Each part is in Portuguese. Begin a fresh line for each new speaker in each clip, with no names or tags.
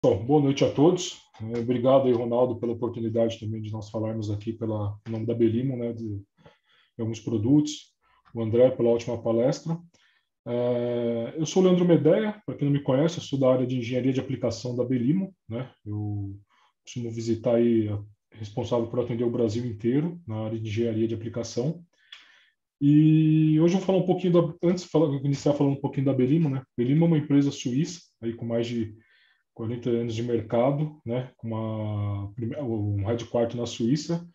Bom, boa noite a todos. Obrigado aí, Ronaldo, pela oportunidade também de nós falarmos aqui em nome da Belimo, né, de alguns produtos. O André pela ótima palestra. Eu sou o Leandro Medeia, para quem não me conhece, eu sou da área de engenharia de aplicação da Belimo, né? Eu costumo visitar aí, responsável por atender o Brasil inteiro na área de engenharia de aplicação. E hoje eu vou falar um pouquinho antes de iniciar falando um pouquinho da Belimo, né? Belimo é uma empresa suíça aí com mais de 40 anos de mercado, né, com um headquarter na Suíça,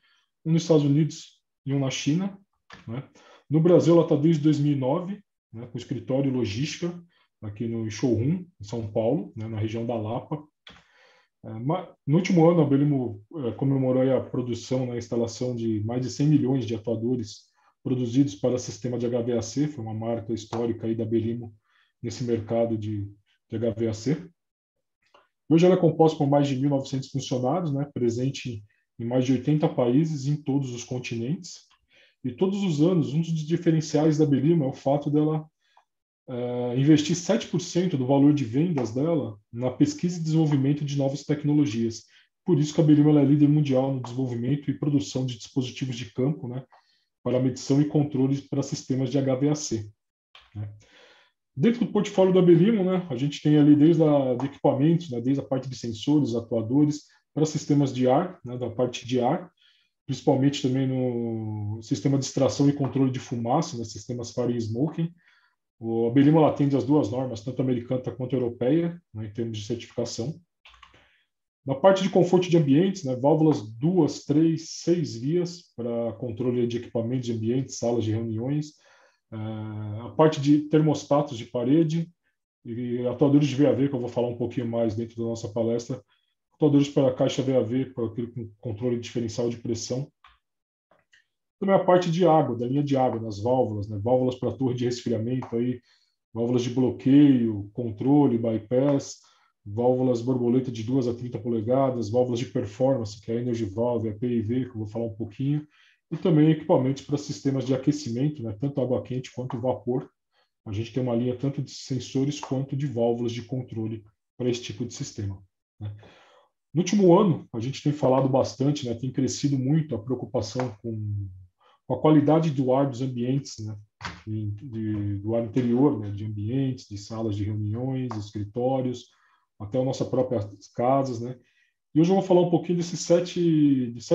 um nos Estados Unidos e um na China. Né. No Brasil, ela está desde 2009, né, com escritório e logística, aqui no showroom, em São Paulo, né, na região da Lapa. No último ano, a Belimo comemorou a produção, né, a instalação de mais de 100 milhões de atuadores produzidos para o sistema de HVAC, foi uma marca histórica aí da Belimo nesse mercado de HVAC. Hoje ela é composta por mais de 1.900 funcionários, né, presente em mais de 80 países em todos os continentes. E todos os anos, um dos diferenciais da Belimo é o fato dela investir 7% do valor de vendas dela na pesquisa e desenvolvimento de novas tecnologias. Por isso que a Belimo é líder mundial no desenvolvimento e produção de dispositivos de campo, né, para medição e controle para sistemas de HVAC. Né. Dentro do portfólio da Belimo, né, a gente tem ali desde de equipamentos, né, desde a parte de sensores, atuadores, para sistemas de ar, né, da parte de ar, principalmente também no sistema de extração e controle de fumaça, né, sistemas Fire and Smoking. A Belimo atende as duas normas, tanto americana quanto europeia, né, em termos de certificação. Na parte de conforto de ambientes, né, válvulas 2, 3, 6 vias para controle de equipamentos de ambientes, salas de reuniões, a parte de termostatos de parede e atuadores de VAV, que eu vou falar um pouquinho mais dentro da nossa palestra, atuadores para a caixa VAV, para aquele com controle diferencial de pressão. Também a parte de água, da linha de água, nas válvulas, né? Válvulas para torre de resfriamento, aí, válvulas de bloqueio, controle, bypass, válvulas borboleta de 2 a 30 polegadas, válvulas de performance, que é a Energy Valve, a PIV, que eu vou falar um pouquinho, e também equipamentos para sistemas de aquecimento, né? Tanto água quente quanto vapor. A gente tem uma linha tanto de sensores quanto de válvulas de controle para esse tipo de sistema. Né? No último ano, a gente tem falado bastante, né? Tem crescido muito a preocupação com a qualidade do ar dos ambientes, né? Do ar interior, né? De ambientes, de salas de reuniões, escritórios, até as nossas próprias casas, né? E hoje eu vou falar um pouquinho desses sete itens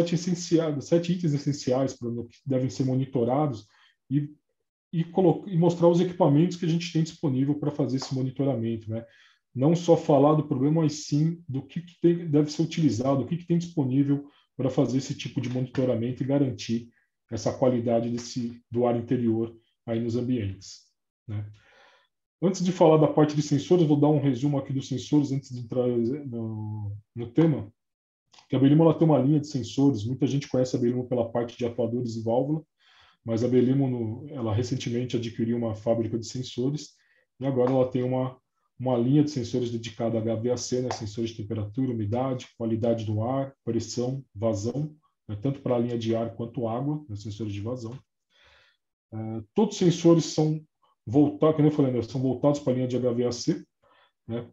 essenciais que devem ser monitorados e mostrar os equipamentos que a gente tem disponível para fazer esse monitoramento, né? Não só falar do problema, mas sim do que deve ser utilizado, o que tem disponível para fazer esse tipo de monitoramento e garantir essa qualidade do ar interior aí nos ambientes. Né? Antes de falar da parte de sensores, vou dar um resumo aqui dos sensores antes de entrar no tema. Que a Belimo ela tem uma linha de sensores, muita gente conhece a Belimo pela parte de atuadores e válvula, mas a Belimo ela recentemente adquiriu uma fábrica de sensores e agora ela tem uma linha de sensores dedicada a HVAC, né, sensores de temperatura, umidade, qualidade do ar, pressão, vazão, né, tanto para a linha de ar quanto água, né, sensores de vazão. Todos os sensores são voltados, como eu falei, né, são voltados para a linha de HVAC, né,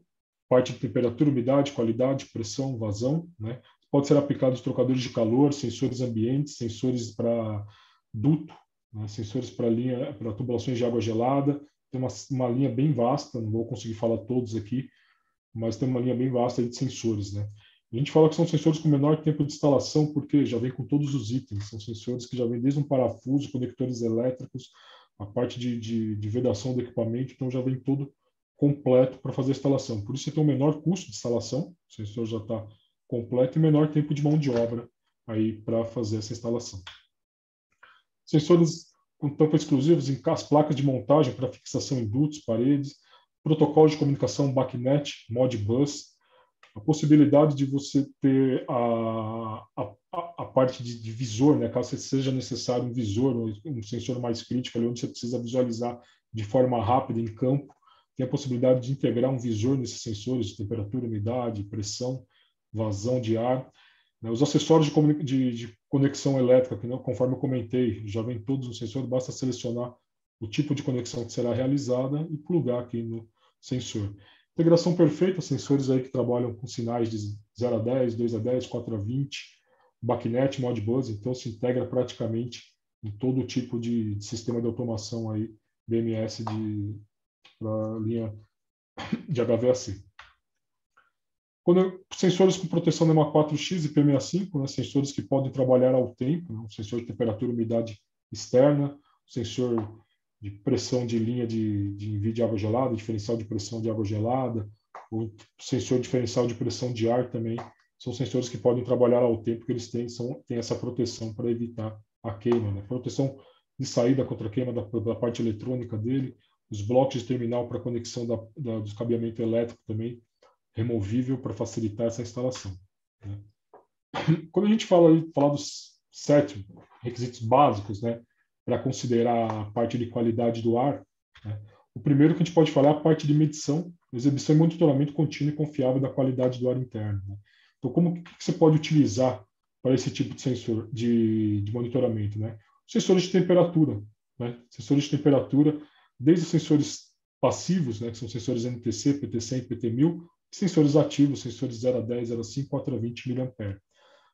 parte de temperatura, umidade, qualidade, pressão, vazão, né. Pode ser aplicado os trocadores de calor, sensores ambientes, sensores para duto, né, sensores para tubulações de água gelada. Tem uma linha bem vasta, não vou conseguir falar todos aqui, mas tem uma linha bem vasta de sensores, né. A gente fala que são sensores com menor tempo de instalação, porque já vem com todos os itens. São sensores que já vêm desde um parafuso, conectores elétricos, a parte de vedação do equipamento, então já vem todo completo para fazer a instalação. Por isso você tem um menor custo de instalação, o sensor já está completo e menor tempo de mão de obra aí para fazer essa instalação. Sensores com tampa exclusivos em placas de montagem para fixação em dutos, paredes, protocolo de comunicação BACnet, Modbus, a possibilidade de você ter a parte de visor, né, caso seja necessário um visor, um sensor mais crítico, ali onde você precisa visualizar de forma rápida em campo, tem a possibilidade de integrar um visor nesses sensores de temperatura, umidade, pressão, vazão de ar. Os acessórios de conexão elétrica, que, conforme eu comentei, já vem todos os sensores, basta selecionar o tipo de conexão que será realizada e plugar aqui no sensor. Integração perfeita, sensores aí que trabalham com sinais de 0 a 10, 2 a 10, 4 a 20, BACnet, Modbus, então se integra praticamente em todo tipo de sistema de automação aí, BMS para linha de HVAC. Sensores com proteção NEMA 4X e P65, né, sensores que podem trabalhar ao tempo, né, um sensor de temperatura e umidade externa, sensor de pressão de linha de envio de água gelada, diferencial de pressão de água gelada, o sensor diferencial de pressão de ar também, são sensores que podem trabalhar ao tempo, que eles têm essa proteção para evitar a queima, né? Proteção de saída contra a queima da parte eletrônica dele, os blocos de terminal para conexão do escabeamento elétrico também, removível para facilitar essa instalação, né? Quando a gente fala dos 7 requisitos básicos, né, para considerar a parte de qualidade do ar, né, o primeiro que a gente pode falar é a parte de medição, exibição e monitoramento contínuo e confiável da qualidade do ar interno, né? Então, como que você pode utilizar para esse tipo de sensor de monitoramento, né? Sensores de temperatura, né? Sensores de temperatura, desde os sensores passivos, né, que são sensores NTC, PT100 e PT1000, sensores ativos, sensores 0 a 10, 0 a 5, 4 a 20 mA.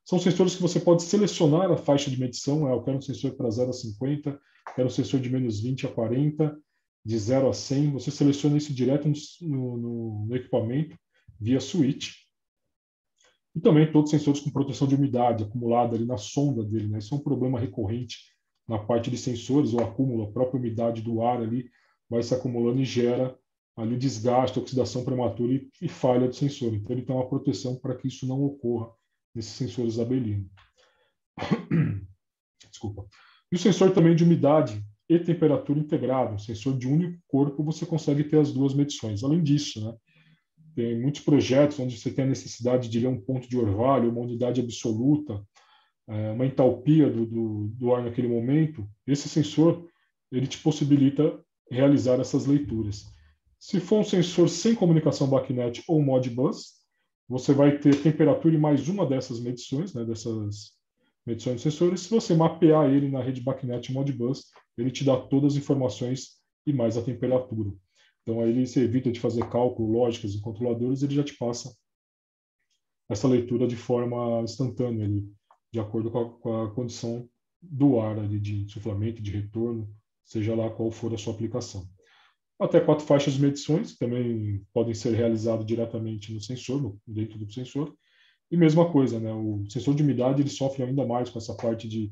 São sensores que você pode selecionar a faixa de medição. Eu quero um sensor para 0 a 50, quero um sensor de menos 20 a 40, de 0 a 100. Você seleciona isso direto no equipamento, via switch. E também todos os sensores com proteção de umidade acumulada ali na sonda dele, né? Isso é um problema recorrente na parte de sensores, o acúmulo, a própria umidade do ar ali vai se acumulando e gera ali desgaste, oxidação prematura e falha do sensor. Então, ele tem uma proteção para que isso não ocorra nesses sensores Abellino. Desculpa. E o sensor também de umidade e temperatura integrado, um sensor de único corpo, você consegue ter as duas medições. Além disso, né, tem muitos projetos onde você tem a necessidade de ler um ponto de orvalho, uma unidade absoluta, uma entalpia do ar naquele momento. Esse sensor ele te possibilita realizar essas leituras. Se for um sensor sem comunicação BACnet ou Modbus, você vai ter temperatura em mais uma dessas medições, né, dessas medições de sensores. Se você mapear ele na rede BACnet e Modbus, ele te dá todas as informações e mais a temperatura. Então, aí você evita de fazer cálculo, lógicas e controladores, ele já te passa essa leitura de forma instantânea, ali, de acordo com a condição do ar, ali, de insuflamento, de retorno, seja lá qual for a sua aplicação. Até 4 faixas de medições também podem ser realizadas diretamente no sensor, dentro do sensor. E mesma coisa, né? O sensor de umidade ele sofre ainda mais com essa parte de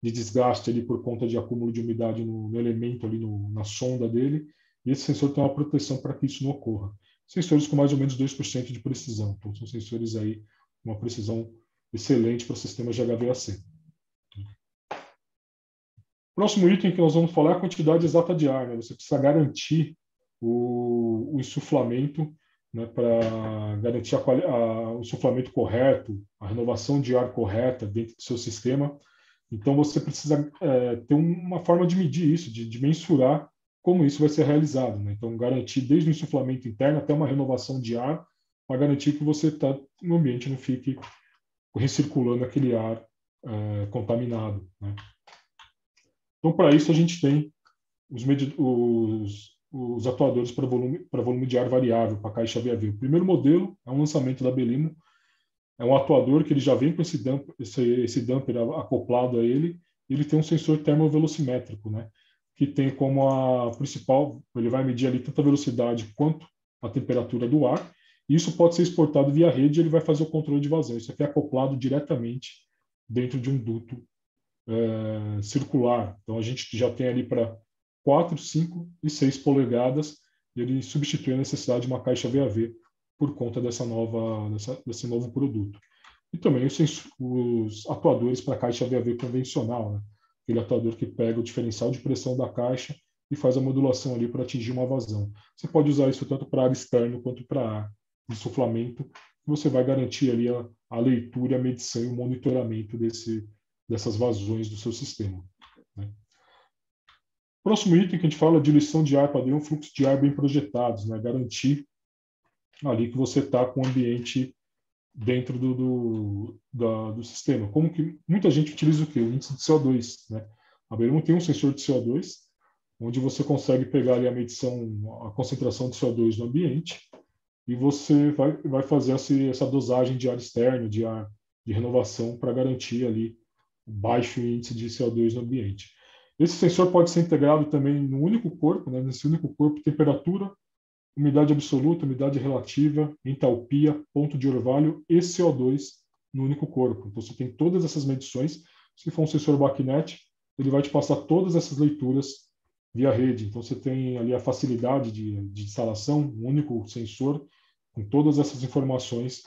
desgaste ali por conta de acúmulo de umidade no elemento ali na sonda dele. E esse sensor tem uma proteção para que isso não ocorra. Sensores com mais ou menos 2% de precisão. Então, são sensores aí com uma precisão excelente para sistemas de HVAC. Próximo item que nós vamos falar é a quantidade exata de ar, né? Você precisa garantir o insuflamento, né, para garantir o insuflamento correto, a renovação de ar correta dentro do seu sistema. Então, você precisa ter uma forma de medir isso, de mensurar como isso vai ser realizado, né? Então, garantir desde o insuflamento interno até uma renovação de ar, para garantir que você no ambiente não fique recirculando aquele ar contaminado, né? Então, para isso, a gente tem os atuadores para volume de ar variável, para a caixa VAV. O primeiro modelo é um lançamento da Belimo, é um atuador que ele já vem com esse dumper acoplado a ele, e ele tem um sensor termovelocimétrico, né, que tem como a principal, ele vai medir ali tanto a velocidade quanto a temperatura do ar, e isso pode ser exportado via rede e ele vai fazer o controle de vazão. Isso aqui é acoplado diretamente dentro de um duto circular. Então, a gente já tem ali para 4, 5 e 6 polegadas, e ele substitui a necessidade de uma caixa VAV por conta desse novo produto. E também os atuadores para a caixa VAV convencional, né? Aquele atuador que pega o diferencial de pressão da caixa e faz a modulação ali para atingir uma vazão. Você pode usar isso tanto para ar externo quanto para ar de insuflamento, e você vai garantir ali a leitura, a medição e o monitoramento dessas vazões do seu sistema, né? Próximo item que a gente fala é diluição de ar padrão, fluxo de ar bem projetados, né? Garantir ali que você está com o ambiente dentro do sistema. Como que muita gente utiliza o quê? O índice de CO2, né? A Belimo tem um sensor de CO2, onde você consegue pegar ali a medição, a concentração de CO2 no ambiente, e você vai fazer essa dosagem de ar externo, de renovação, para garantir ali baixo índice de CO2 no ambiente. Esse sensor pode ser integrado também no único corpo, né? Nesse único corpo, temperatura, umidade absoluta, umidade relativa, entalpia, ponto de orvalho e CO2 no único corpo. Então, você tem todas essas medições. Se for um sensor BACnet, ele vai te passar todas essas leituras via rede. Então, você tem ali a facilidade de instalação, um único sensor com todas essas informações.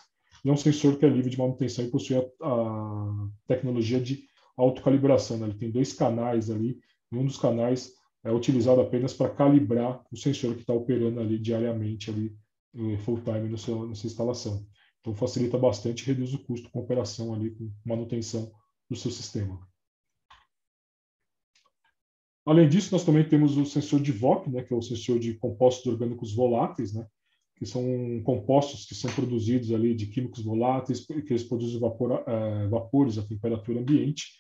E é um sensor que é livre de manutenção e possui a tecnologia de autocalibração, né? Ele tem 2 canais ali, e um dos canais é utilizado apenas para calibrar o sensor que está operando ali diariamente, ali, full time na sua instalação. Então, facilita bastante e reduz o custo com operação ali, com manutenção do seu sistema. Além disso, nós também temos o sensor de VOC, né, que é o sensor de compostos orgânicos voláteis, né, que são compostos que são produzidos ali de químicos voláteis, que eles produzem vapores a temperatura ambiente,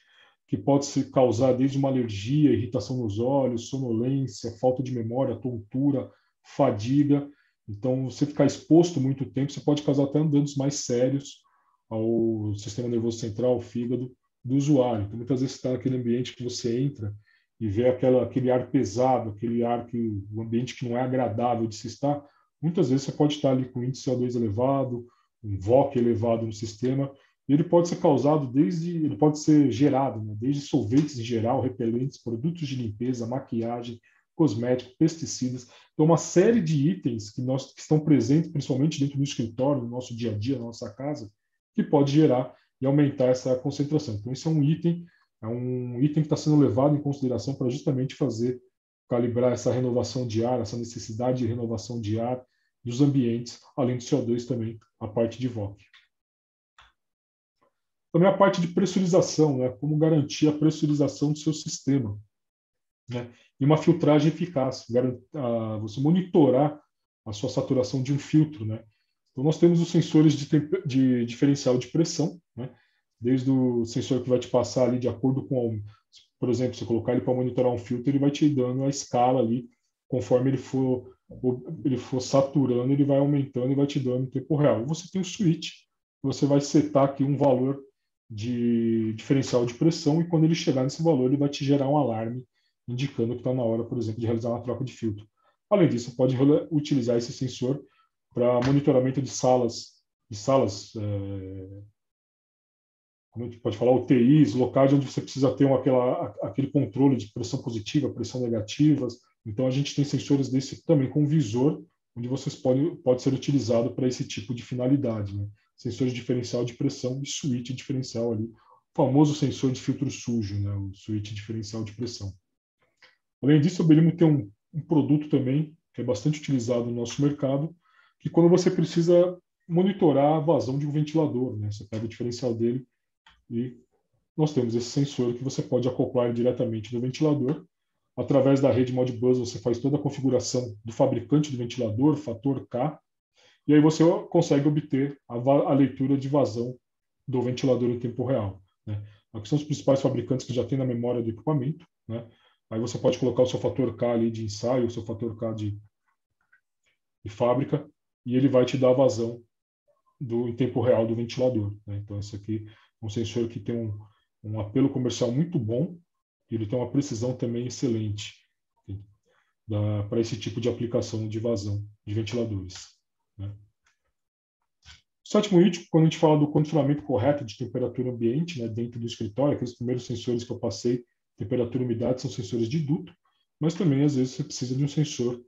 que pode se causar desde uma alergia, irritação nos olhos, sonolência, falta de memória, tontura, fadiga. Então, você ficar exposto muito tempo, você pode causar até danos mais sérios ao sistema nervoso central, ao fígado do usuário. Então, muitas vezes você está naquele ambiente que você entra e vê aquele ar pesado, aquele ar o ambiente que não é agradável de se estar. Muitas vezes você pode estar ali com índice CO2 elevado, um VOC elevado no sistema. Ele pode ser causado ele pode ser gerado, né, desde solventes em geral, repelentes, produtos de limpeza, maquiagem, cosméticos, pesticidas. Então, uma série de itens que estão presentes, principalmente dentro do escritório, no nosso dia a dia, na nossa casa, que pode gerar e aumentar essa concentração. Então, esse é um item que está sendo levado em consideração para justamente calibrar essa renovação de ar, essa necessidade de renovação de ar dos ambientes, além do CO2 também, a parte de VOC. Também a parte de pressurização, né? Como garantir a pressurização do seu sistema, né? E uma filtragem eficaz, você monitorar a sua saturação de um filtro, né? Então, nós temos os sensores de diferencial de pressão, né? Desde o sensor que vai te passar ali de acordo com, por exemplo, você colocar ele para monitorar um filtro, ele vai te dando a escala ali, conforme ele for saturando, ele vai aumentando e vai te dando em tempo real. Você tem o switch, você vai setar aqui um valor de diferencial de pressão e quando ele chegar nesse valor, ele vai te gerar um alarme indicando que está na hora, por exemplo, de realizar uma troca de filtro. Além disso, você pode utilizar esse sensor para monitoramento de salas, como a gente pode falar, UTIs, locais onde você precisa ter aquele controle de pressão positiva, pressão negativa. Então, a gente tem sensores desse também com visor, onde vocês pode ser utilizado para esse tipo de finalidade, né? Sensor de diferencial de pressão e switch diferencial ali, o famoso sensor de filtro sujo, né? O switch diferencial de pressão. Além disso, a Belimo tem um produto também que é bastante utilizado no nosso mercado, que quando você precisa monitorar a vazão de um ventilador, né? Você pega o diferencial dele e nós temos esse sensor que você pode acoplar diretamente no ventilador. Através da rede Modbus, você faz toda a configuração do fabricante do ventilador, fator K, e aí você consegue obter a leitura de vazão do ventilador em tempo real, né? Aqui são os principais fabricantes que já tem na memória do equipamento, né? Aí você pode colocar o seu fator K ali de ensaio, o seu fator K de fábrica, e ele vai te dar a vazão em tempo real do ventilador, né? Então, esse aqui é um sensor que tem um apelo comercial muito bom, e ele tem uma precisão também excelente para esse tipo de aplicação de vazão de ventiladores, né? O sétimo item, quando a gente fala do condicionamento correto de temperatura ambiente, né, dentro do escritório, aqueles primeiros sensores que eu passei, temperatura e umidade, são sensores de duto, mas também, às vezes, você precisa de um sensor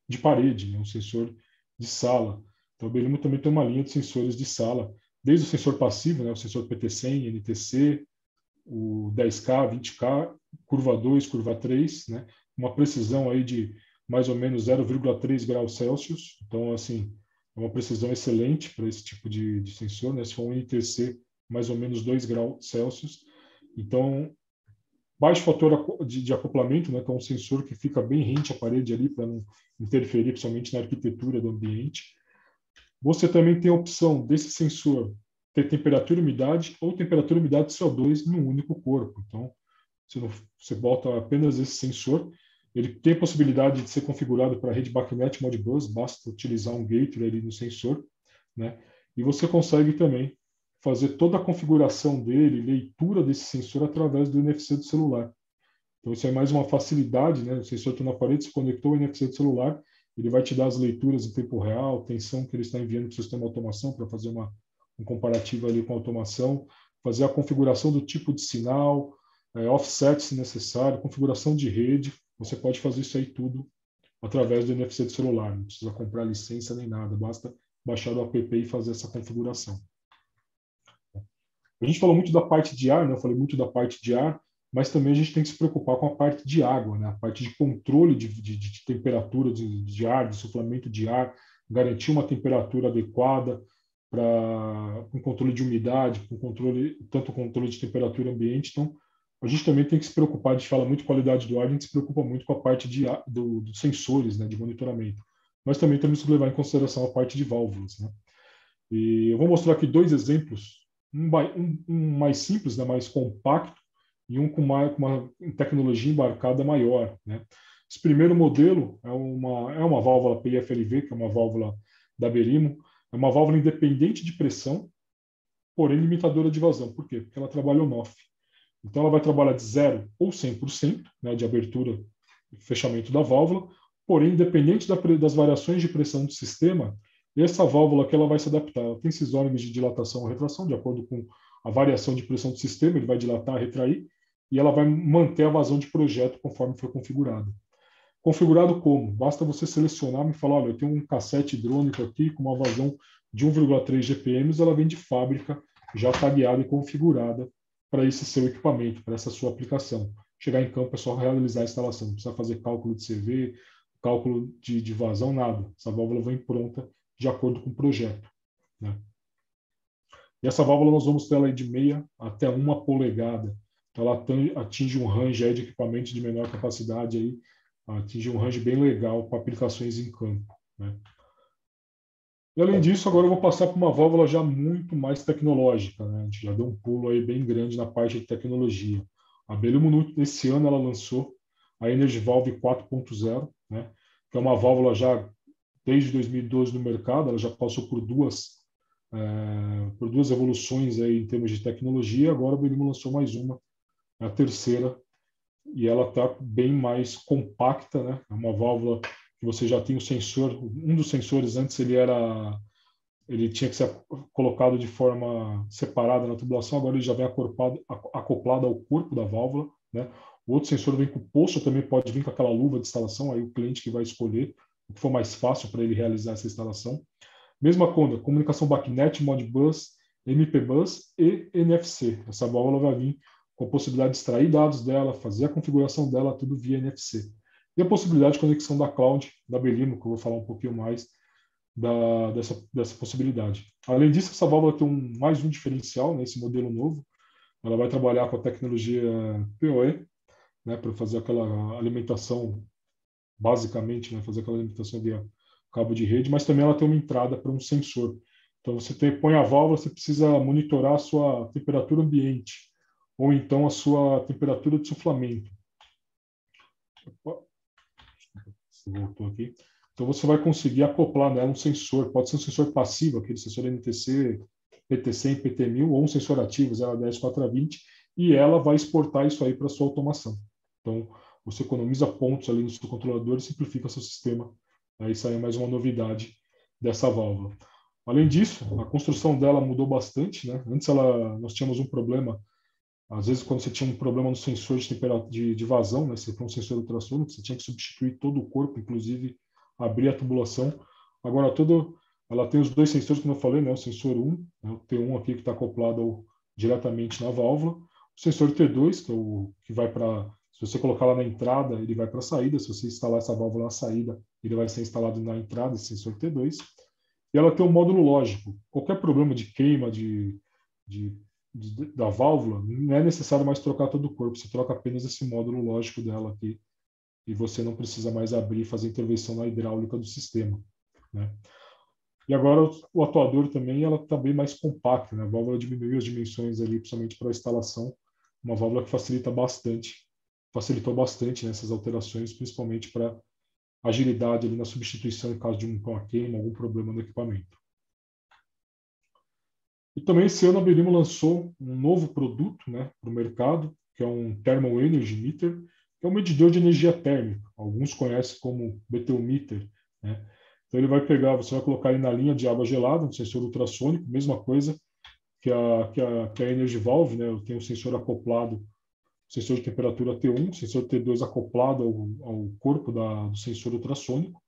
de parede, né, um sensor de sala. Então, a Belimo também tem uma linha de sensores de sala, desde o sensor passivo, né, o sensor PT100, NTC, o 10K, 20K, curva 2, curva 3, né, uma precisão aí de mais ou menos 0,3 graus Celsius. Então, assim, é uma precisão excelente para esse tipo de sensor, né? Se for um NTC, mais ou menos 2 graus Celsius. Então, baixo fator de acoplamento, né? Que é um sensor que fica bem rente à parede ali para não interferir, principalmente na arquitetura do ambiente. Você também tem a opção desse sensor ter temperatura e umidade ou temperatura e umidade CO2 num único corpo. Então, você bota apenas esse sensor, Ele tem a possibilidade de ser configurado para rede BACnet Modbus, basta utilizar um gateway ali no sensor, né? E você consegue também fazer toda a configuração dele, leitura desse sensor através do NFC do celular. Então, isso é mais uma facilidade, né? O sensor está na parede, se conectou ao NFC do celular, ele vai te dar as leituras em tempo real, tensão que ele está enviando para o sistema de automação para fazer um comparativo ali com a automação, fazer a configuração do tipo de sinal, offset se necessário, configuração de rede. Você pode fazer isso aí tudo através do NFC do celular. Não precisa comprar licença nem nada, basta baixar o app e fazer essa configuração. A gente falou muito da parte de ar, né? Eu falei muito da parte de ar, mas também a gente tem que se preocupar com a parte de água, né? A parte de controle de temperatura de ar, de suflamento de ar, garantir uma temperatura adequada para um controle de umidade, com controle, tanto controle de temperatura ambiente. Então, a gente também tem que se preocupar, a gente fala muito de qualidade do ar, a gente se preocupa muito com a parte dos sensores, né, de monitoramento. Mas também temos que levar em consideração a parte de válvulas, né? E eu vou mostrar aqui dois exemplos, um mais simples, né, mais compacto, e um com uma tecnologia embarcada maior, né? Esse primeiro modelo é uma válvula PIFLV, que é uma válvula da Belimo, é uma válvula independente de pressão, porém limitadora de vazão. Por quê? Porque ela trabalha on-off. Então, ela vai trabalhar de 0 ou 100%, né, de abertura e fechamento da válvula, porém, independente das variações de pressão do sistema, essa válvula que ela vai se adaptar. Ela tem esses órgãos de dilatação ou retração, de acordo com a variação de pressão do sistema, ele vai dilatar, retrair, e ela vai manter a vazão de projeto conforme for configurado. Configurado como? Basta você selecionar e falar, olha, eu tenho um cassete hidrônico aqui com uma vazão de 1,3 GPM, ela vem de fábrica, já tagueada e configurada para esse seu equipamento, para essa sua aplicação. Chegar em campo é só realizar a instalação, não precisa fazer cálculo de CV, cálculo de vazão, nada. Essa válvula vem pronta de acordo com o projeto, né? E essa válvula nós vamos ter ela de meia até 1 polegada. Então ela atinge um range aí de equipamentos de menor capacidade, aí, atinge um range bem legal para aplicações em campo, né? E além disso, agora eu vou passar para uma válvula já muito mais tecnológica, né? A gente já deu um pulo aí bem grande na parte de tecnologia. A Belimo, esse ano, ela lançou a Energy Valve 4.0, né? Que é uma válvula já desde 2012 no mercado, ela já passou por duas evoluções aí em termos de tecnologia. Agora a Belimo lançou mais uma, a terceira, e ela está bem mais compacta, né? É uma válvula que você já tem o sensor. Um dos sensores antes ele tinha que ser colocado de forma separada na tubulação, agora ele já vem acoplado ao corpo da válvula, né? O outro sensor vem com o poço, também pode vir com aquela luva de instalação, aí o cliente que vai escolher o que for mais fácil para ele realizar essa instalação. Mesma coisa, comunicação BACnet, Modbus, MPBus e NFC. Essa válvula vai vir com a possibilidade de extrair dados dela, fazer a configuração dela, tudo via NFC. E a possibilidade de conexão da cloud, da Belimo, que eu vou falar um pouquinho mais dessa possibilidade. Além disso, essa válvula tem mais um diferencial nesse modelo novo. Ela vai trabalhar com a tecnologia PoE, né, para fazer aquela alimentação, basicamente, né, fazer aquela alimentação via cabo de rede, mas também ela tem uma entrada para um sensor. Então, você põe a válvula, você precisa monitorar a sua temperatura ambiente, ou então a sua temperatura de suflamento. Voltou aqui. Então, você vai conseguir acoplar nela um sensor. Pode ser um sensor passivo, aquele sensor NTC, PT100, PT1000, ou um sensor ativo, 010, 420, e ela vai exportar isso aí para a sua automação. Então, você economiza pontos ali no seu controlador e simplifica seu sistema. Isso aí é mais uma novidade dessa válvula. Além disso, a construção dela mudou bastante, né? Antes nós tínhamos um problema, às vezes quando você tinha um problema no sensor de vazão, né? Você tem um sensor ultrassônico, você tinha que substituir todo o corpo, inclusive abrir a tubulação. Agora ela tem os dois sensores, como eu falei, né? O sensor 1, né? O T1 aqui que está acoplado diretamente na válvula, o sensor T2, que é o que vai para, se você colocar lá na entrada, ele vai para a saída. Se você instalar essa válvula na saída, ele vai ser instalado na entrada, esse sensor T2. E ela tem um módulo lógico. Qualquer problema de queima da válvula, não é necessário mais trocar todo o corpo. Você troca apenas esse módulo lógico dela aqui. E você não precisa mais abrir e fazer intervenção na hidráulica do sistema, né? E agora o atuador também, ela está bem mais compacta, né? A válvula diminuiu as dimensões ali, principalmente para a instalação. Uma válvula que facilita bastante facilitou bastante nessas alterações, principalmente para agilidade ali na substituição em caso de uma queima, algum problema no equipamento. E também esse ano a Belimo lançou um novo produto, né, para o mercado, que é um Thermal Energy Meter, que é um medidor de energia térmica. Alguns conhecem como BTU Meter, né? Então ele vai pegar, você vai colocar ele na linha de água gelada, um sensor ultrassônico, mesma coisa que a Energy Valve, né? Eu tenho um sensor acoplado, sensor de temperatura T1, sensor T2 acoplado ao corpo do sensor ultrassônico,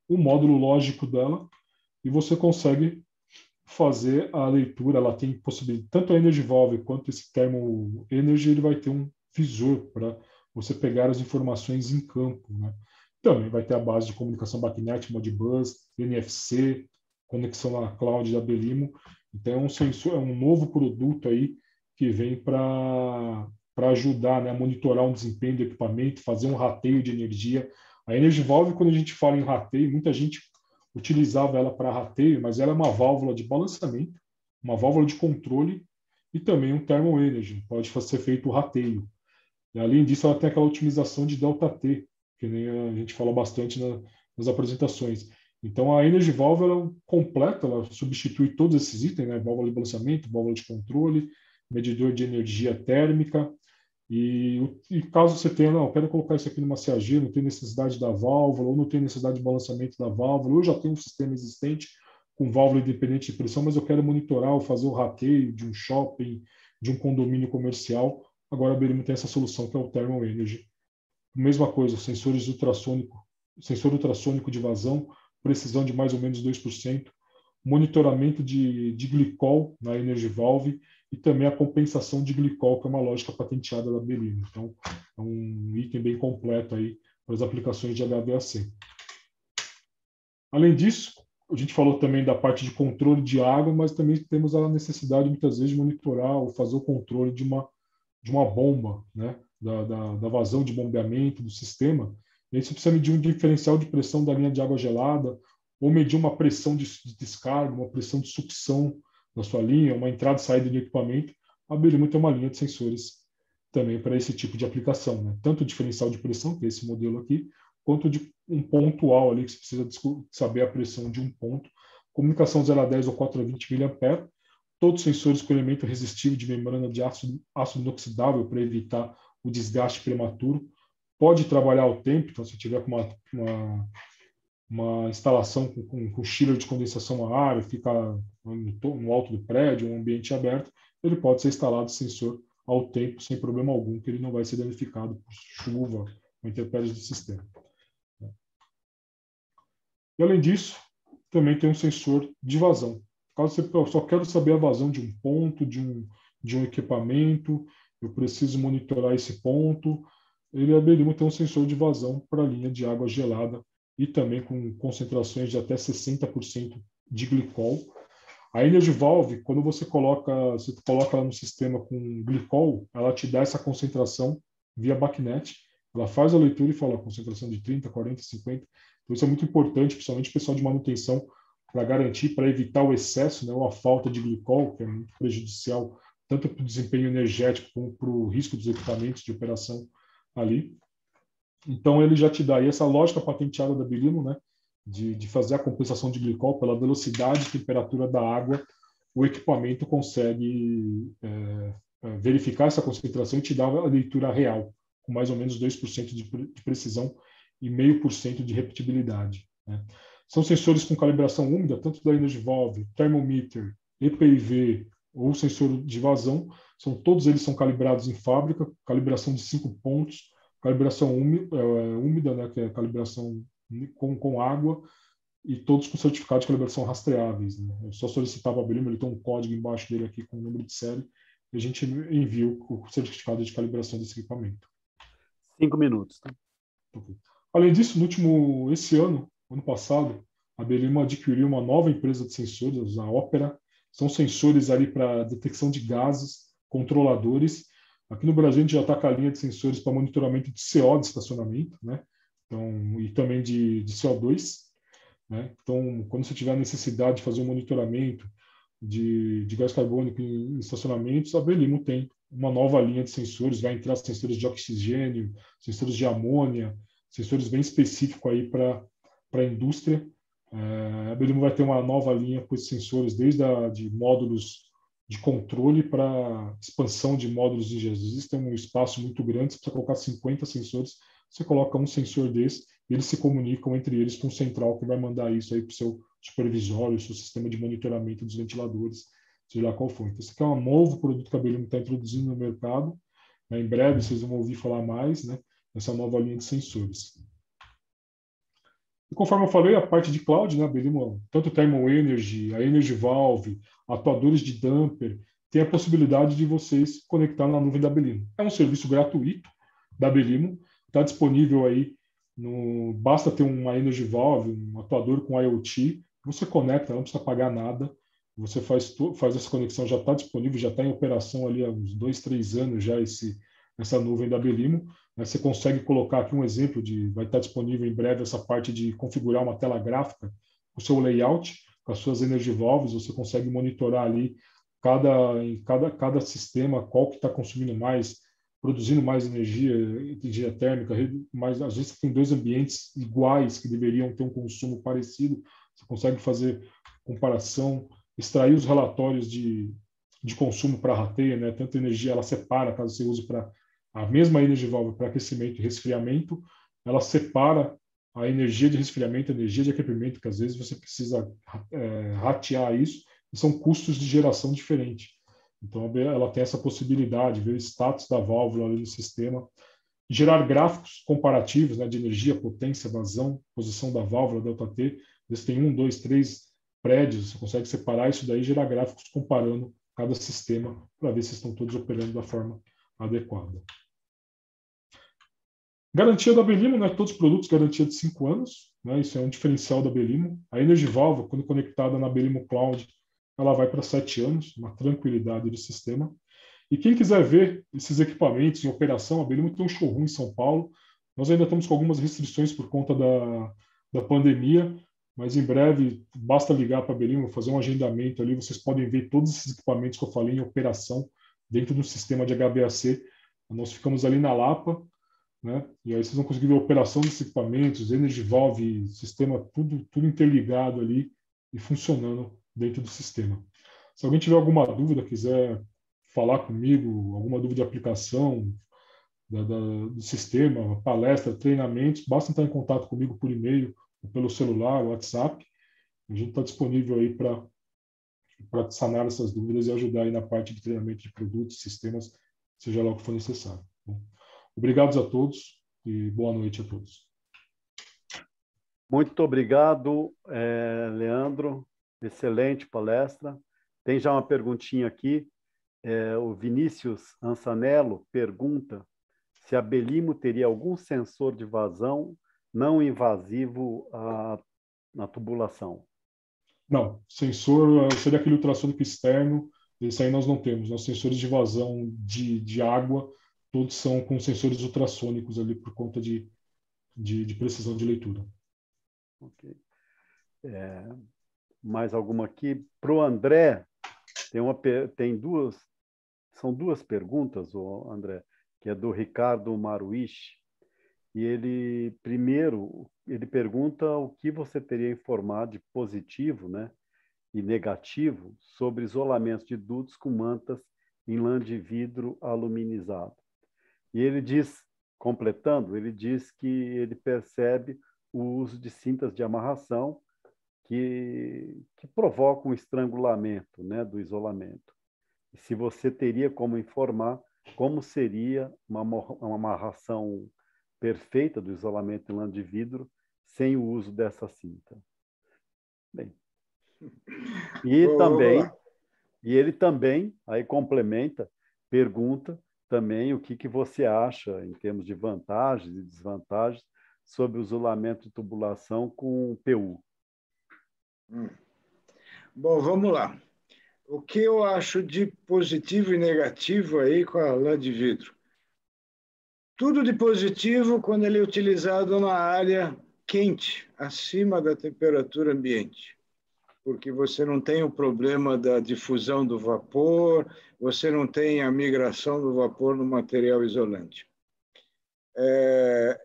o módulo lógico dela, e você consegue fazer a leitura. Ela tem possibilidade, tanto a Energy Valve quanto esse Thermal Energy, ele vai ter um visor para você pegar as informações em campo, né? Também vai ter a base de comunicação BACnet, Modbus, NFC, conexão na cloud da Belimo. Então é um sensor, é um novo produto aí que vem para ajudar, né, a monitorar o desempenho do equipamento, fazer um rateio de energia. A Energy Valve, quando a gente fala em rateio, muita gente utilizava ela para rateio, mas ela é uma válvula de balanceamento, uma válvula de controle e também um thermal energy, pode ser feito o rateio. E, além disso, ela tem aquela otimização de ΔT, que nem a gente fala bastante nas apresentações. Então, a Energy Valve ela completa, ela substitui todos esses itens, né? Válvula de balanceamento, válvula de controle, medidor de energia térmica. E caso você tenha, não, eu quero colocar isso aqui numa CAG, não tem necessidade da válvula, ou não tem necessidade de balanceamento da válvula, ou eu já tenho um sistema existente com válvula independente de pressão, mas eu quero monitorar ou fazer o rateio de um shopping, de um condomínio comercial. Agora a Belimo tem essa solução que é o Thermal Energy. Mesma coisa, sensor ultrassônico de vazão, precisão de mais ou menos 2%, monitoramento de glicol na Energy Valve e também a compensação de glicol, que é uma lógica patenteada da Belimo. Então, é um item bem completo aí para as aplicações de HVAC. Além disso, a gente falou também da parte de controle de água, mas também temos a necessidade, muitas vezes, de monitorar ou fazer o controle de uma bomba, né? Da vazão de bombeamento do sistema. E aí você precisa medir um diferencial de pressão da linha de água gelada, ou medir uma pressão de descarga, uma pressão de sucção da sua linha, uma entrada e saída de equipamento. A Belimo tem uma linha de sensores também para esse tipo de aplicação, né? Tanto o diferencial de pressão, que é esse modelo aqui, quanto de um pontual ali, que você precisa saber a pressão de um ponto. Comunicação 0 a 10 ou 4 a 20 mA. Todos sensores com elemento resistivo de membrana de ácido inoxidável para evitar o desgaste prematuro. Pode trabalhar ao tempo, então se tiver com uma instalação com chiller de condensação a ar, fica no alto do prédio, um ambiente aberto, ele pode ser instalado sensor ao tempo, sem problema algum, que ele não vai ser danificado por chuva ou intempéries do sistema. E, além disso, também tem um sensor de vazão. Caso você só quero saber a vazão de um ponto, de um equipamento, eu preciso monitorar esse ponto, a Belimo tem um sensor de vazão para a linha de água gelada e também com concentrações de até 60% de glicol. A Energy Valve, quando você coloca ela no sistema com glicol, ela te dá essa concentração via BACnet. Ela faz a leitura e fala a concentração de 30, 40, 50. Então isso é muito importante, principalmente o pessoal de manutenção, para garantir, para evitar o excesso, né, ou a falta de glicol, que é muito prejudicial tanto para o desempenho energético como para o risco dos equipamentos de operação ali. Então ele já te dá aí essa lógica patenteada da Belimo, né, de fazer a compensação de glicol pela velocidade e temperatura da água. O equipamento consegue verificar essa concentração e te dar a leitura real, com mais ou menos 2% de precisão e 0,5% de repetibilidade, né? São sensores com calibração úmida, tanto da Energy Valve, Thermometer, EPIV ou sensor de vazão. Todos eles são calibrados em fábrica, calibração de 5 pontos, calibração úmida, né, que é a calibração com água, e todos com certificado de calibração rastreáveis, né? Eu só solicitava a Belimo, ele tem um código embaixo dele aqui com o número de série, e a gente envia o certificado de calibração desse equipamento.
5 minutos. Tá?
Além disso, esse ano passado, a Belimo adquiriu uma nova empresa de sensores, a Opera. São sensores ali para detecção de gases, controladores. Aqui no Brasil, a gente já está com a linha de sensores para monitoramento de CO de estacionamento, né? Então, e também de CO2. Né? Então, quando você tiver a necessidade de fazer um monitoramento de gás carbônico em estacionamentos, a Belimo tem uma nova linha de sensores, vai entrar sensores de oxigênio, sensores de amônia, sensores bem específicos aí para a indústria. A Belimo vai ter uma nova linha com esses sensores, desde de módulos de controle para expansão de módulos de Jesus. Tem um espaço muito grande, você precisa colocar 50 sensores, você coloca um sensor desse, e eles se comunicam entre eles com o central que vai mandar isso aí para o seu supervisório, seu sistema de monitoramento dos ventiladores, seja lá qual for. Então, esse aqui é um novo produto que a Belimo está introduzindo no mercado. Em breve vocês vão ouvir falar mais, né, nessa nova linha de sensores. E conforme eu falei, a parte de cloud, né, a Belimo, tanto Thermal Energy, a Energy Valve, atuadores de damper, tem a possibilidade de vocês conectar na nuvem da Belimo. É um serviço gratuito da Belimo, está disponível aí, basta ter uma Energy Valve, um atuador com IoT, você conecta, não precisa pagar nada, você faz essa conexão, já está disponível, já está em operação ali há uns 2, 3 anos já essa nuvem da Belimo. Você consegue colocar aqui um exemplo vai estar disponível em breve essa parte de configurar uma tela gráfica, o seu layout, com as suas Energy Valves, você consegue monitorar ali cada sistema, qual que está consumindo mais, produzindo mais energia térmica, mas às vezes tem 2 ambientes iguais que deveriam ter um consumo parecido, você consegue fazer comparação, extrair os relatórios de consumo para a rateia, né? Tanta energia ela separa, caso você use para a mesma Energy Valve para aquecimento e resfriamento, ela separa a energia de resfriamento, a energia de aquecimento, que às vezes você precisa ratear isso, e são custos de geração diferentes. Então, ela tem essa possibilidade, ver o status da válvula ali no sistema, gerar gráficos comparativos, né, de energia, potência, vazão, posição da válvula, ΔT. Você tem 1, 2, 3 prédios, você consegue separar isso daí e gerar gráficos comparando cada sistema para ver se estão todos operando da forma adequada. Garantia da Belimo, né? Todos os produtos garantia de 5 anos, né? Isso é um diferencial da Belimo. A Energy Valve, quando conectada na Belimo Cloud, ela vai para 7 anos, uma tranquilidade do sistema. E quem quiser ver esses equipamentos em operação, a Belimo tem um showroom em São Paulo. Nós ainda estamos com algumas restrições por conta da pandemia, mas em breve basta ligar para a Belimo, fazer um agendamento ali, vocês podem ver todos esses equipamentos que eu falei em operação dentro do sistema de HVAC. Nós ficamos ali na Lapa, né? E aí vocês vão conseguir ver a operação dos equipamentos, Energy Valve, sistema, tudo interligado ali e funcionando dentro do sistema. Se alguém tiver alguma dúvida, quiser falar comigo, alguma dúvida de aplicação do sistema, palestra, treinamentos, basta entrar em contato comigo por e-mail, ou pelo celular, WhatsApp. A gente está disponível aí para sanar essas dúvidas e ajudar aí na parte de treinamento de produtos, sistemas, seja lá o que for necessário. Obrigados a todos e boa noite a todos.
Muito obrigado, Leandro. Excelente palestra. Tem já uma perguntinha aqui. O Vinícius Ansanello pergunta se a Belimo teria algum sensor de vazão não invasivo na tubulação.
Não, sensor seria aquele ultrassônico externo, esse aí nós não temos. Nossos sensores de vazão de água, todos são com sensores ultrassônicos ali por conta de precisão de leitura.
Ok. Mais alguma aqui? Para o André, são duas perguntas, André, que é do Ricardo Maruishi. E ele pergunta o que você teria informado de positivo, né, e negativo sobre isolamento de dutos com mantas em lã de vidro aluminizado. E ele diz, completando, ele diz que ele percebe o uso de cintas de amarração que provocam um estrangulamento, né, do isolamento. E se você teria como informar como seria uma amarração perfeita do isolamento em lã de vidro sem o uso dessa cinta. Bem, e ele também, aí complementa, pergunta também o que você acha em termos de vantagens e desvantagens sobre o isolamento de tubulação com PU.
Bom, vamos lá. O que eu acho de positivo e negativo aí com a lã de vidro? Tudo de positivo quando ele é utilizado na área quente, acima da temperatura ambiente. porque você não tem o problema da difusão do vapor, você não tem a migração do vapor no material isolante.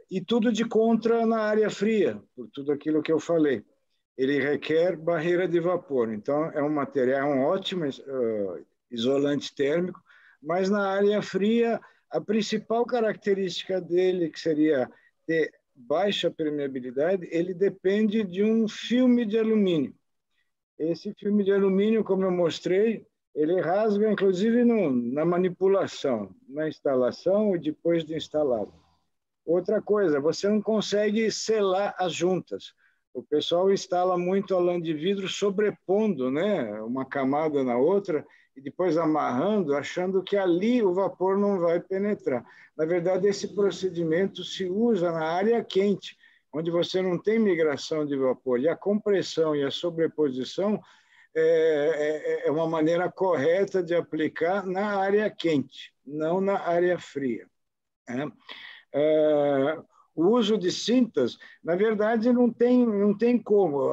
E tudo de contra na área fria, por tudo aquilo que eu falei. Ele requer barreira de vapor, então é um material, é um ótimo isolante térmico, mas na área fria, a principal característica dele, que seria ter baixa permeabilidade, ele depende de um filme de alumínio. Esse filme de alumínio, como eu mostrei, ele rasga, inclusive, na manipulação, na instalação e depois de instalado. Outra coisa, você não consegue selar as juntas. O pessoal instala muito a lã de vidro sobrepondo, né, uma camada na outra e depois amarrando, achando que ali o vapor não vai penetrar. Na verdade, esse procedimento se usa na área quente, onde você não tem migração de vapor. E a compressão e a sobreposição é uma maneira correta de aplicar na área quente, não na área fria, né? O uso de cintas, na verdade, não tem como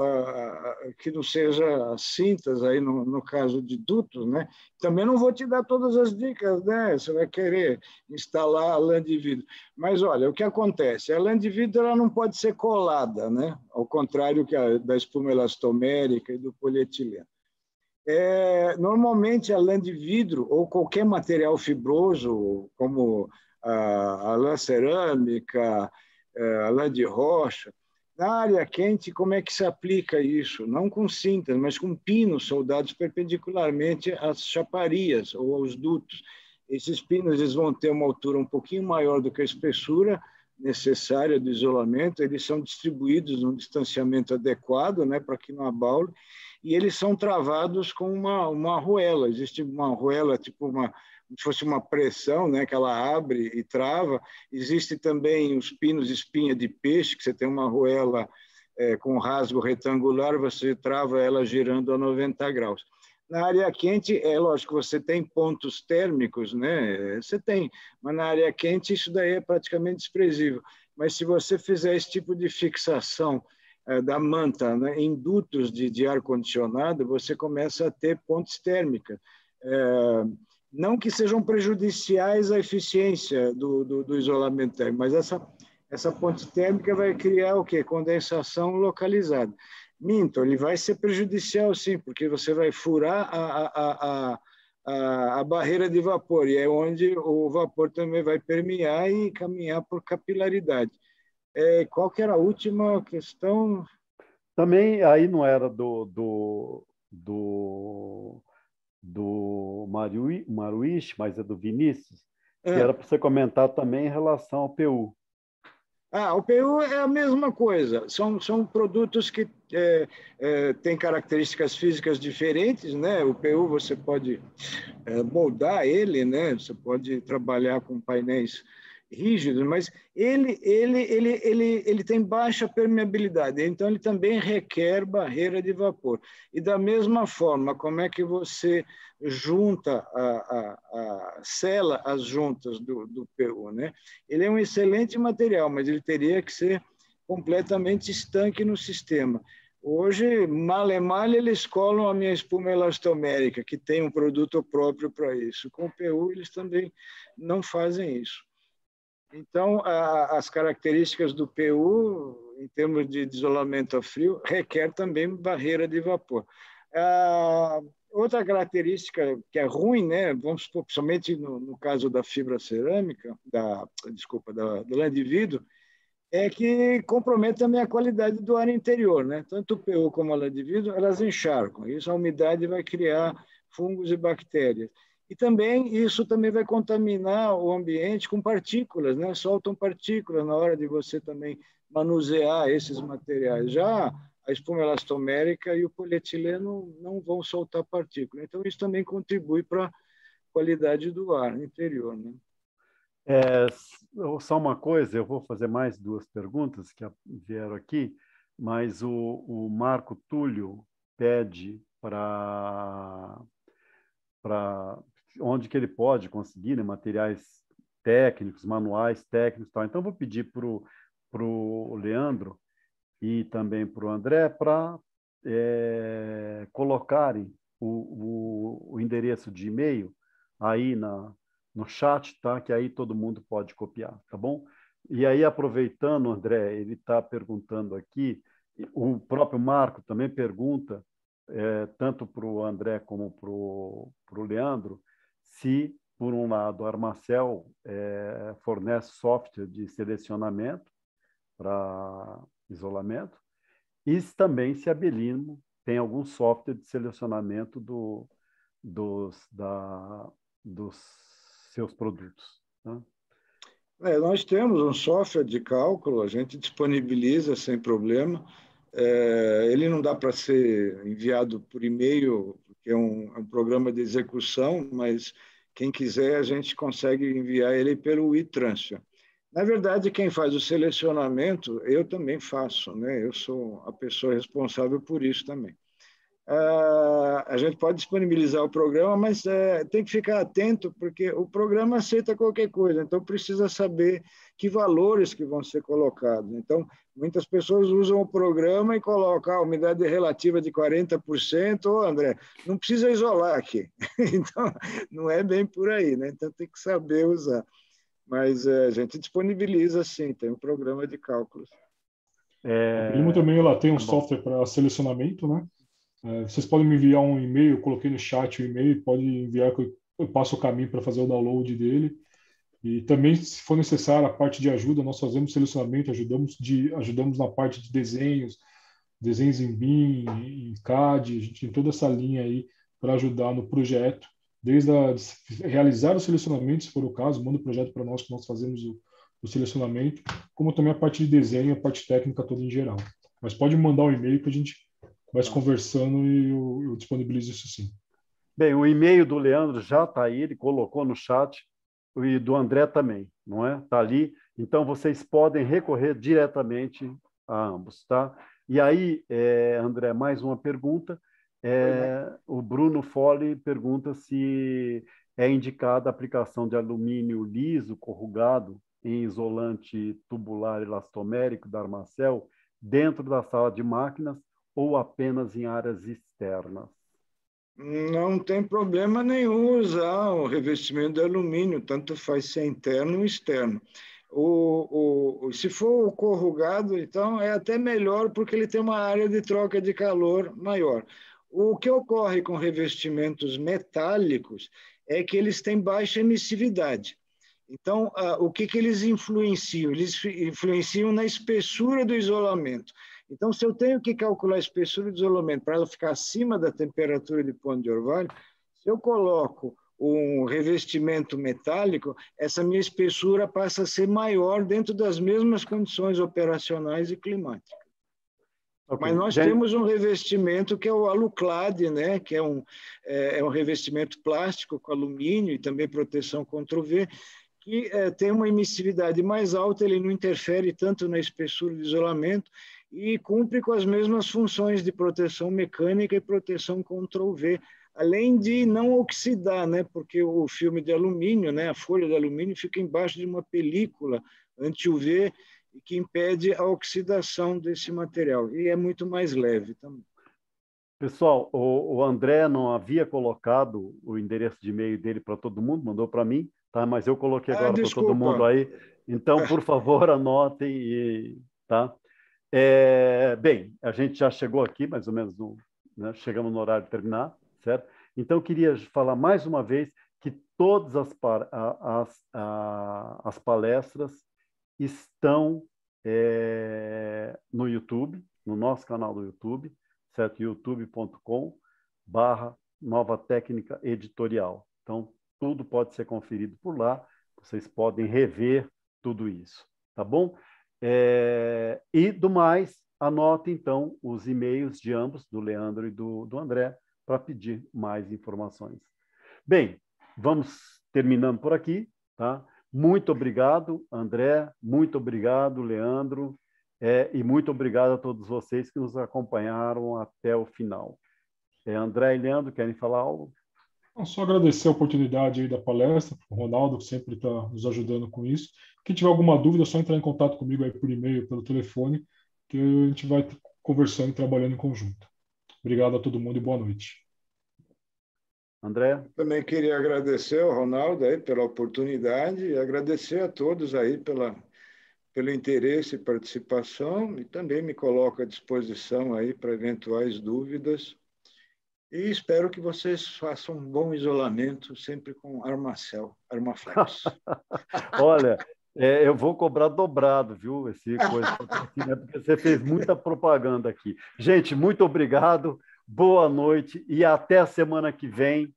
que não seja cintas aí no caso de dutos, né? Também não vou te dar todas as dicas, né? Você vai querer instalar a lã de vidro. Mas, olha, o que acontece? A lã de vidro ela não pode ser colada, né? Ao contrário da espuma elastomérica e do polietileno. Normalmente, a lã de vidro ou qualquer material fibroso, como a lã cerâmica, a lã de rocha. Na área quente, como é que se aplica isso? Não com cintas, mas com pinos soldados perpendicularmente às chaparias ou aos dutos. Esses pinos eles vão ter uma altura um pouquinho maior do que a espessura necessária do isolamento, eles são distribuídos num distanciamento adequado, né, para que não abaule, e eles são travados com uma arruela. Existe uma arruela, tipo como se fosse uma pressão, né, que ela abre e trava. Existe também os pinos espinha de peixe, que você tem uma arruela com rasgo retangular, você trava ela girando a 90 graus. Na área quente, é lógico, você tem pontos térmicos, né? Você tem, mas na área quente isso daí é praticamente desprezível. Mas se você fizer esse tipo de fixação da manta, né, em dutos de ar-condicionado, você começa a ter pontes térmicas. Não que sejam prejudiciais à eficiência do isolamento térmico, mas essa ponte térmica vai criar o quê? Condensação localizada. Minto, ele vai ser prejudicial sim, porque você vai furar a barreira de vapor, e é onde o vapor também vai permear e caminhar por capilaridade. Qual que era a última questão?
Também aí não era do Maruish, mas é do Vinícius, que era para você comentar também em relação ao PU.
O PU é a mesma coisa. São produtos que têm características físicas diferentes, né? O PU você pode moldar ele, né? Você pode trabalhar com painéis rígidos, mas ele tem baixa permeabilidade, então ele também requer barreira de vapor. E da mesma forma, como é que você junta, sela as juntas do PU, né? Ele é um excelente material, mas ele teria que ser completamente estanque no sistema. Hoje, mal eles colam a minha espuma elastomérica, que tem um produto próprio para isso. Com o PU, eles também não fazem isso. Então, as características do PU, em termos de isolamento a frio, requer também barreira de vapor. Outra característica que é ruim, né, vamos supor, principalmente no caso da fibra cerâmica, da lã de vidro, é que compromete também a qualidade do ar interior, né? Tanto o PU como a lã de vidro, elas encharcam. Isso, a umidade vai criar fungos e bactérias. E também isso também vai contaminar o ambiente com partículas, né? Soltam partículas na hora de você também manusear esses materiais. Já a espuma elastomérica e o polietileno não vão soltar partículas. Então, isso também contribui para a qualidade do ar interior, né?
Só uma coisa, eu vou fazer mais duas perguntas que vieram aqui, mas o Marco Túlio pede para onde que ele pode conseguir, né, materiais técnicos, manuais técnicos e tal. Então, vou pedir para o Leandro e também para o André para colocarem o endereço de e-mail aí no chat, tá? Que aí todo mundo pode copiar, tá bom? E aí, aproveitando, André, ele está perguntando aqui, o próprio Marco também pergunta, tanto para o André como para o Leandro, se, por um lado, a Armacel fornece software de selecionamento para isolamento, e também se a Belimo tem algum software de selecionamento dos seus produtos. Tá?
Nós temos um software de cálculo, a gente disponibiliza sem problema. Ele não dá para ser enviado por e-mail, porque é um programa de execução, mas quem quiser a gente consegue enviar ele pelo e-transfer. Na verdade, quem faz o selecionamento, eu também faço, né? Eu sou a pessoa responsável por isso também. A gente pode disponibilizar o programa, mas tem que ficar atento, porque o programa aceita qualquer coisa, então precisa saber que valores que vão ser colocados. Então, muitas pessoas usam o programa e colocam a umidade relativa de 40%. Ô, André, não precisa isolar aqui. Então, não é bem por aí, né? Então, tem que saber usar. Mas a gente disponibiliza, sim, tem um programa de cálculos.
A Belimo também ela tem um software para selecionamento, né? Vocês podem me enviar um e-mail, eu coloquei no chat o e-mail, pode enviar que eu passo o caminho para fazer o download dele. E também, se for necessário, a parte de ajuda, nós fazemos selecionamento, ajudamos na parte de desenhos em BIM, em CAD, a gente tem toda essa linha aí para ajudar no projeto, desde realizar o selecionamento, se for o caso, manda o projeto para nós, que nós fazemos o selecionamento, como também a parte de desenho, a parte técnica toda em geral. Mas pode mandar um e-mail que a gente vai se conversando e eu disponibilizo isso sim.
Bem, o e-mail do Leandro já está aí, ele colocou no chat, e do André também, não é? Está ali. Então, vocês podem recorrer diretamente a ambos, tá? E aí, André, mais uma pergunta. O Bruno Fole pergunta se é indicada a aplicação de alumínio liso corrugado em isolante tubular elastomérico da Armacel dentro da sala de máquinas ou apenas em áreas externas?
Não tem problema nenhum usar o revestimento de alumínio, tanto faz ser interno ou externo. Se for o corrugado, então é até melhor, porque ele tem uma área de troca de calor maior. O que ocorre com revestimentos metálicos é que eles têm baixa emissividade. Então, o que eles influenciam? Eles influenciam na espessura do isolamento. Então, se eu tenho que calcular a espessura do isolamento para ela ficar acima da temperatura de ponto de orvalho, se eu coloco um revestimento metálico, essa minha espessura passa a ser maior dentro das mesmas condições operacionais e climáticas. Okay. Mas nós temos um revestimento que é o Aluclad, né? Que é um revestimento plástico com alumínio e também proteção contra o UV, que tem uma emissividade mais alta, ele não interfere tanto na espessura de isolamento e cumpre com as mesmas funções de proteção mecânica e proteção contra o UV, além de não oxidar, né? Porque o filme de alumínio, né? A folha de alumínio fica embaixo de uma película anti-UV que impede a oxidação desse material, e é muito mais leve também.
Pessoal, o André não havia colocado o endereço de e-mail dele para todo mundo, mandou para mim, tá? Mas eu coloquei agora para todo mundo aí. Então, por favor, anotem, tá? Bem, a gente já chegou aqui, mais ou menos, né? Chegamos no horário de terminar, certo? Então, eu queria falar mais uma vez que todas as palestras estão no YouTube, no nosso canal do YouTube, certo? youtube.com/Nova Técnica Editorial. Então, tudo pode ser conferido por lá, vocês podem rever tudo isso, tá bom? E do mais, anote então os e-mails de ambos, do Leandro e do André, para pedir mais informações. Bem, vamos terminando por aqui, tá? Muito obrigado, André, muito obrigado, Leandro, e muito obrigado a todos vocês que nos acompanharam até o final. André e Leandro, querem falar algo?
Só agradecer a oportunidade aí da palestra, o Ronaldo, que sempre está nos ajudando com isso. Quem tiver alguma dúvida, é só entrar em contato comigo aí por e-mail, pelo telefone, que a gente vai conversando e trabalhando em conjunto. Obrigado a todo mundo e boa noite.
André?
Também queria agradecer ao Ronaldo aí pela oportunidade e agradecer a todos aí pelo interesse e participação, e também me coloco à disposição aí para eventuais dúvidas. E espero que vocês façam um bom isolamento, sempre com Armacel, Armaflex.
Olha, eu vou cobrar dobrado, viu? Esse coisa, porque você fez muita propaganda aqui. Gente, muito obrigado, boa noite e até a semana que vem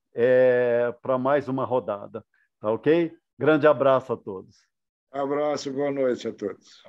para mais uma rodada. Tá ok? Grande abraço a todos.
Abraço, boa noite a todos.